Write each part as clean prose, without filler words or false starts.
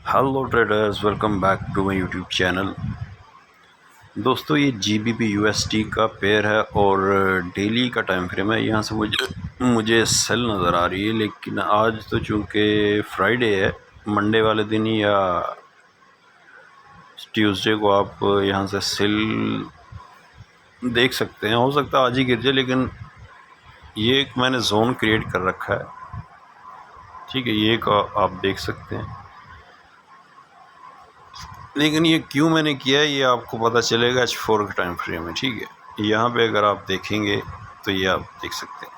Hello traders, welcome back to my YouTube channel. दोस्तों, ये GBP USD का pair है और डेली का टाइम फ्रेम है। यहाँ से मुझे सेल नज़र आ रही है, लेकिन आज तो चूँकि फ्राइडे है, मंडे वाले दिन ही या ट्यूसडे को आप यहाँ से सेल देख सकते हैं। हो सकता है आज ही गिर जाए, लेकिन ये एक मैंने जोन क्रिएट कर रखा है। ठीक है, ये एक आप देख सकते हैं, लेकिन ये क्यों मैंने किया है ये आपको पता चलेगा H4 के टाइम फ्रेम में। ठीक है, यहाँ पे अगर आप देखेंगे तो ये आप देख सकते हैं,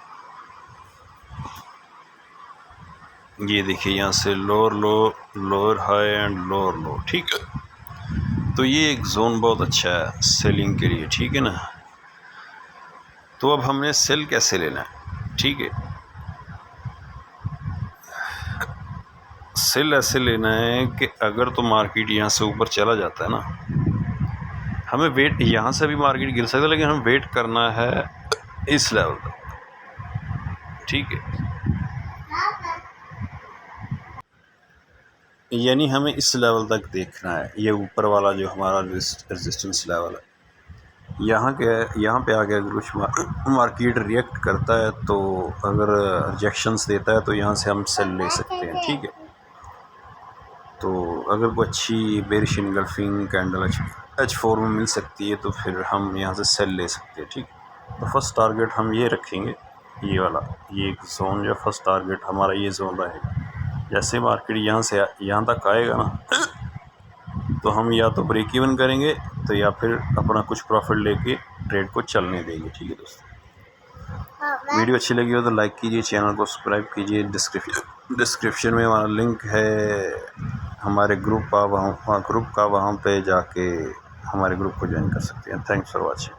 ये देखिए यहाँ से lower low, lower high and lower लो। ठीक है, तो ये एक जोन बहुत अच्छा है सेलिंग के लिए। ठीक है ना, तो अब हमने सेल कैसे लेना है। ठीक है, सेल ऐसे लेना है कि अगर तो मार्केट यहाँ से ऊपर चला जाता है ना, हमें वेट, यहाँ से भी मार्केट गिर सकता है, लेकिन हमें वेट करना है इस लेवल तक। ठीक है, यानी हमें इस लेवल तक देखना है, ये ऊपर वाला जो हमारा रेजिस्टेंस लेवल है। यहाँ के यहाँ पे आके अगर कुछ मार्केट रिएक्ट करता है, तो अगर रिजेक्शंस देता है तो यहाँ से हम सेल ले सकते हैं। ठीक है, तो अगर कोई अच्छी बेरिश इनगल्फिंग कैंडल H4 में मिल सकती है तो फिर हम यहाँ से सेल ले सकते हैं। ठीक, तो फर्स्ट टारगेट हम ये रखेंगे, ये वाला, ये एक जोन जो फर्स्ट टारगेट हमारा ये जोन रहेगा। जैसे मार्केट यहाँ से यहाँ तक आएगा ना, तो हम या तो ब्रेक इवन करेंगे, तो या फिर अपना कुछ प्रॉफिट लेके ट्रेड को चलने देंगे। ठीक है दोस्तों, वीडियो अच्छी लगी हो तो लाइक कीजिए, चैनल को सब्सक्राइब कीजिए। डिस्क्रिप्शन में हमारा लिंक है हमारे ग्रुप का, वहाँ पे जाके हमारे ग्रुप को ज्वाइन कर सकते हैं। Thanks for watching.